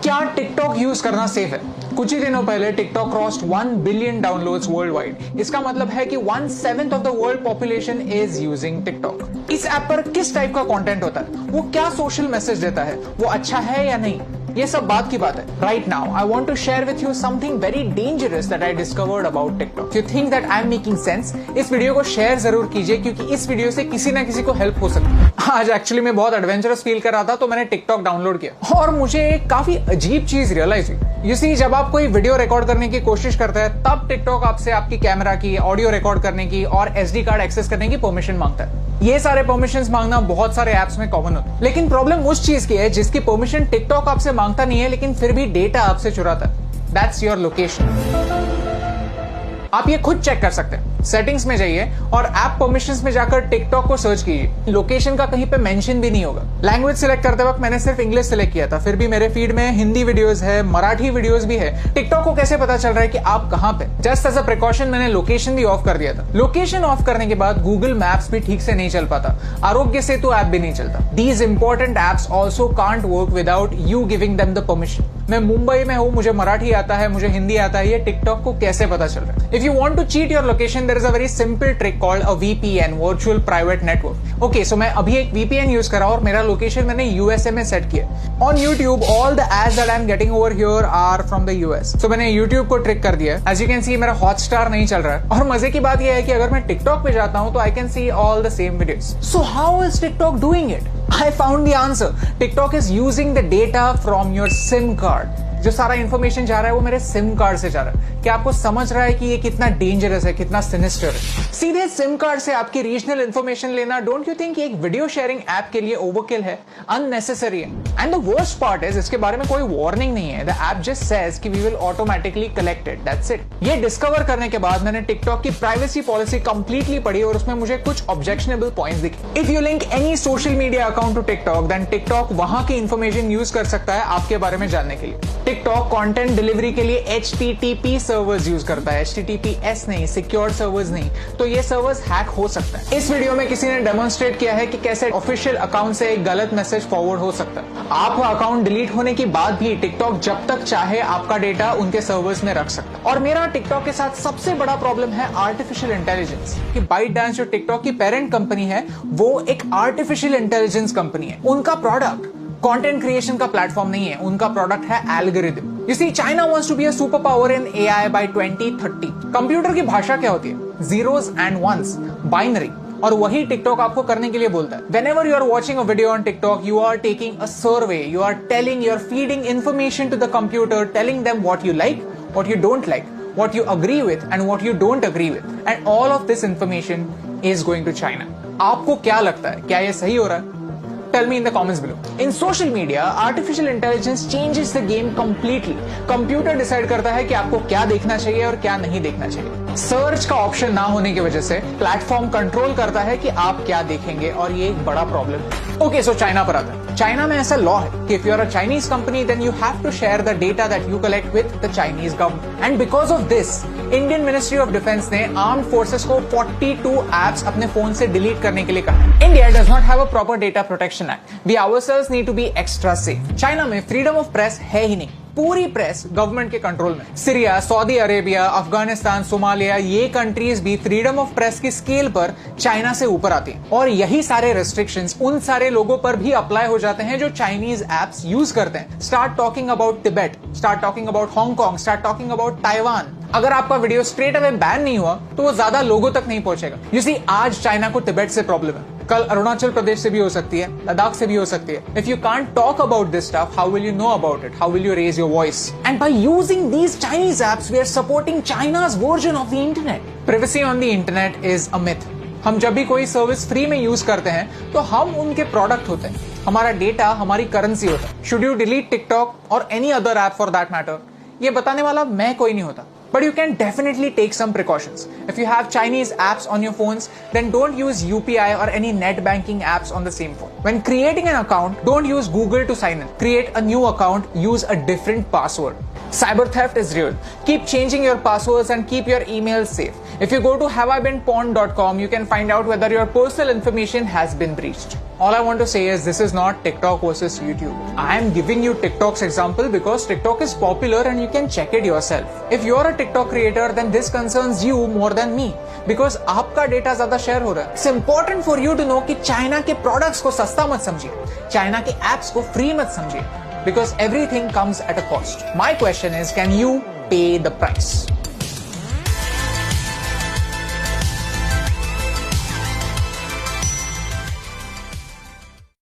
क्या TikTok use करना safe है? कुछ ही दिनों पहले TikTok crossed 1 billion downloads world wide. इसका मतलब है कि 1/7 of the world population is using TikTok. इस ऐप पर किस टाइप का कंटेंट होता है, वो क्या सोशल मैसेज देता है, वो अच्छा है या नहीं, ये सब बात की बात है। Right now I want to share with you something very dangerous that I discovered about TikTok. You think that I am making sense? इस वीडियो को शेयर जरूर कीजिए, क्योंकि इस वीडियो से किसी ना किसी को हेल्प हो सकती है। आज एक्चुअली मैं बहुत एडवेंचरस फील कर रहा था, तो मैंने टिकटॉक डाउनलोड किया और मुझे एक काफी अजीब चीज रियलाइज हुई। यू सी, जब आप कोई वीडियो रिकॉर्ड करने की कोशिश करते हैं, तब टिकटॉक आपसे आपकी कैमरा की, ऑडियो रिकॉर्ड करने की और SD कार्ड एक्सेस करने की परमिशन मांगता है। ये सारे परमिशंस मांगना बहुत सारे ऐप्स में कॉमन होता है, लेकिन प्रॉब्लम उस चीज की है जिसकी परमिशन टिकटॉक आपसे मांगता नहीं है, लेकिन फिर भी डेटा आपसे चुराता है। That's your location. आप ये खुद चेक कर सकते हैं। सेटिंग्स में जाइए और ऐप परमिशंस में जाकर टिकटॉक को सर्च कीजिए। लोकेशन का कहीं पे मेंशन भी नहीं होगा। लैंग्वेज सिलेक्ट करते वक्त मैंने सिर्फ इंग्लिश सिलेक्ट किया था, फिर भी मेरे फीड में हिंदी वीडियोस है, मराठी वीडियोस भी है। टिकटॉक को कैसे पता चल रहा है कि आप कहां पे? जस्ट एज अ प्रिकॉशन मैंने लोकेशन भी ऑफ कर दिया था। लोकेशन ऑफ करने के बाद गूगल मैप्स भी ठीक से नहीं चल पाता, आरोग्य सेतु ऐप भी नहीं चलता। These important apps also can't work without you giving them the permission. मैं मुंबई में हूं, मुझे मराठी आता है, मुझे हिंदी आता है, ये टिकटॉक को कैसे पता चल रहा है? If you want to cheat your location, there is a very simple trick called a VPN, virtual private network. Okay, so मैं अभी एक VPN यूज कर रहा हूं और मेरा लोकेशन मैंने USA में सेट किया। On YouTube all the ads that I am getting over here are from the US। So मैंने YouTube को ट्रिक कर दिया। एज यू कैन सी मेरा हॉटस्टार नहीं चल रहा है, और मजे की बात यह है कि अगर मैं टिकटॉक पे जाता हूं तो I can see all the same videos. So how is TikTok doing it? I found the answer. TikTok is using the data from your SIM card. जो सारा इंफॉर्मेशन जा रहा है वो मेरे सिम कार्ड से जा रहा है। क्या आपको समझ रहा है कि ये कितना डेंजरस है, कितना सिनिस्टर है? सीधे सिम कार्ड से आपकी रीजनल इंफॉर्मेशन लेना, डोंट यू थिंक एक वीडियो शेयरिंग ऐप के लिए ओवरकिल है, अननेसेसरी है? And the worst part is, इसके बारे में कोई वार्निंग नहीं है। द ऐप जस्ट सेज कि we will automatically collect it, that's it. ये डिस्कवर करने के बाद मैंने टिकटॉक की प्राइवेसी पॉलिसी कंप्लीटली पढ़ी और उसमें मुझे कुछ ऑब्जेक्शनेबल पॉइंट्स दिखे। If you link any social media account to TikTok, then TikTok वहां की इंफॉर्मेशन यूज कर सकता है आपके बारे में जानने के लिए। टिकटॉक कंटेंट डिलीवरी के लिए HTTP सर्वर्स यूज करता है, HTTPS नहीं, सिक्योर सर्वर्स नहीं। तो ये सर्वर्स हैक हो सकता है। इस वीडियो में किसी ने डेमोन्स्ट्रेट किया है कि कैसे ऑफिशियल अकाउंट से एक गलत मैसेज फॉरवर्ड हो सकता है। आपका अकाउंट डिलीट होने के बाद भी टिकटॉक जब तक चाहे आपका डेटा उनके सर्वर्स में रख सकता है। और मेरा टिकटॉक के साथ सबसे बड़ा प्रॉब्लम है आर्टिफिशियल इंटेलिजेंस। कि ByteDance जो टिकटॉक की पेरेंट कंपनी है, वो एक आर्टिफिशियल इंटेलिजेंस कंपनी है। उनका प्रोडक्ट कंटेंट क्रिएशन का प्लेटफॉर्म नहीं है, उनका प्रोडक्ट है algorithm. You see, China wants to be a superpower in AI by 2030. Computer की भाषा क्या होती है? Zeros and ones, binary. और वही टिकटॉक आपको करने के लिए बोलता है। Whenever you are watching a video on TikTok, you are taking a survey. You are feeding information to the computer, telling them what you like, what you don't like, what you agree with, and what you don't agree with. And all of this information is going to China. आपको क्या लगता है? क्या ये सही हो रहा है? Tell me in the comments below. In social media, artificial intelligence changes the game completely. Computer decide करता है कि आपको क्या देखना चाहिए और क्या नहीं देखना चाहिए। सर्च का ऑप्शन ना होने की वजह से प्लेटफॉर्म कंट्रोल करता है कि आप क्या देखेंगे, और ये एक बड़ा प्रॉब्लम है। ओके, सो चाइना पर आता है। चाइना में ऐसा लॉ है कि if you are a Chinese company, then you have to share the data that you collect with the Chinese government. And because of this, Indian ministry of defence ने armed forces को 42 apps अपने phone से delete करने के लिए कहा। India does not have a proper data protection act. We ourselves need to be extra safe. China में freedom of press है ही नहीं। पूरी प्रेस गवर्नमेंट के कंट्रोल में। Syria, Saudi Arabia, Afghanistan, Somalia, ये कंट्रीज भी फ्रीडम ऑफ प्रेस की स्केल पर चाइना से ऊपर आती हैं। और यही सारे रेस्ट्रिक्शंस उन सारे लोगों पर भी अप्लाई हो जाते हैं जो चाइनीज एप्स यूज करते हैं। Start talking about Tibet, start talking about Hong Kong, start talking about Taiwan. अगर आपका वीडियो स्ट्रेट अवे बैन नहीं हुआ तो वो ज्यादा लोगों तक नहीं पहुंचेगा। यू सी, आज चाइना को तिब्बत से प्रॉब्लम है, कल अरुणाचल प्रदेश से भी हो सकती है, लद्दाख से भी हो सकती है। If you can't talk about this stuff, how will you know about it? How will you raise your voice? And by using these Chinese apps, we are supporting China's version of the internet. Privacy on the internet is a myth. हम जब भी कोई service free में use करते हैं तो हम उनके प्रोडक्ट होते हैं, हमारा डेटा हमारी करेंसी होता है। शुड यू डिलीट टिकटॉक और any other app for that matter, ये बताने वाला मैं कोई नहीं होता। But you can definitely take some precautions. If you have Chinese apps on your phones, then don't use UPI or any net banking apps on the same phone. When creating an account, don't use Google to sign in. Create a new account, use a different password. Cyber theft is real. Keep changing your passwords and keep your emails safe. If you go to haveibeenpawned.com, you can find out whether your personal information has been breached. All I want to say is this is not TikTok versus YouTube. I am giving you TikTok's example because TikTok is popular and you can check it yourself. If you are a TikTok creator, then this concerns you more than me because आपका data ज्यादा share हो रहा है. It's important for you to know कि China के products को सस्ता मत समझिए, चाइना के एप्स को फ्री मत समझिए, because everything comes at a cost. My question is, can you pay the price?